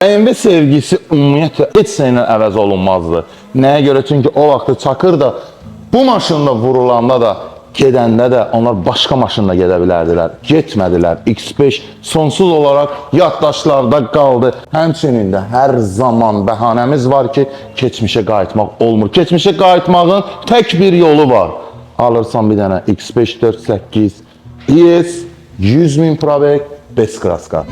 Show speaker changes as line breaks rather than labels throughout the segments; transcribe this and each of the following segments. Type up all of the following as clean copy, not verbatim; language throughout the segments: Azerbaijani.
BMW sevgisi ümumiyyətlə heç şeylə əvəz olunmazdı. Nəyə görə? Çünki o vaxtı Çakır da bu maşınla vurulanda da, gedəndə də onlar başqa maşınla gedə bilərdilər. Getmədilər. X5 sonsuz olaraq yaddaşlarda qaldı. Həmçinin də hər zaman bəhanəmiz var ki, keçmişə qayıtmaq olmur. Keçmişə qayıtmağın tək bir yolu var. Alırsan bir dənə X5 4.8 ES 100.000 probek bez kraska.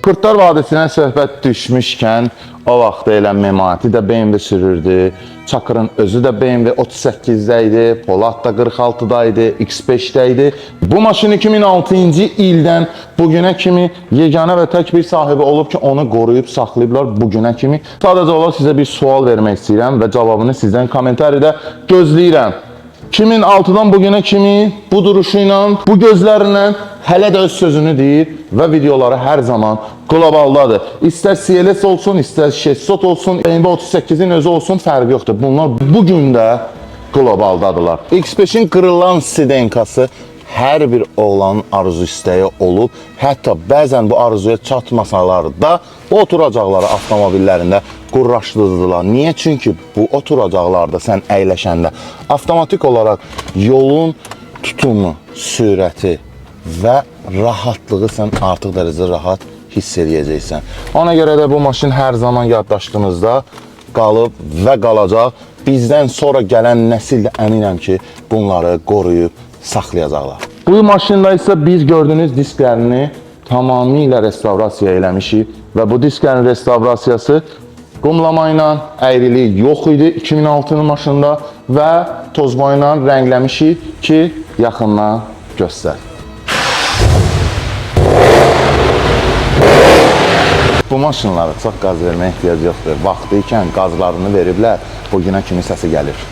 Kurtlar Vadisi'ne söhbət düşmüşkən, o vaxt elə Memati də BMW sürürdü, Çakırın özü də BMW 38'də idi, Polat da 46'da idi, X5'də idi. Bu maşın 2006-cı ildən bugünə kimi yeganə və tək bir sahibi olub ki, onu qoruyub saxlayıblar bugünə kimi. Sadəcə olaraq sizə bir sual vermək istəyirəm və cavabını sizdən kommentariyada gözləyirəm. 2006'dan bugüne kimi bu duruşuyla, bu gözlərlə hələ də öz sözünü deyir və videoları hər zaman qlobaldadır. İstər CLS olsun, istər Şessot olsun, BMW 38'in özü olsun, fərqi yoxdur. Bunlar bugün də qlobaldadırlar. X5'in qırılan sidenkası hər bir oğlanın arzu istəyi olub. Hətta bəzən bu arzuya çatmasalar da oturacaqları avtomobillərində qurraşdırdılar. Niyə? Çünki bu oturacaqlarda sən əyləşəndə avtomatik olaraq yolun tutumu, sürəti və rahatlığı sən artıq dərəcədə rahat hiss edəcəksən. Ona görə də bu maşın hər zaman yaddaşlığınızda qalıb və qalacaq. Bizdən sonra gələn nəsil də əminəm ki, bunları qoruyub saxlayacaqlar. Bu maşında isə biz gördüyünüz disklərini tamamilə restavrasiya eləmişik və bu disklərin restavrasiyası qumlama ilə əyriliyi yox idi 2006-nın maşında və tozboy ilə rəngləmişik ki, yaxından göstər. Bu maşınlara çox qaz verməyə ehtiyac yoxdur. Vaxtı ikən qazlarını veriblər, bugünə kimi səsi gəlir.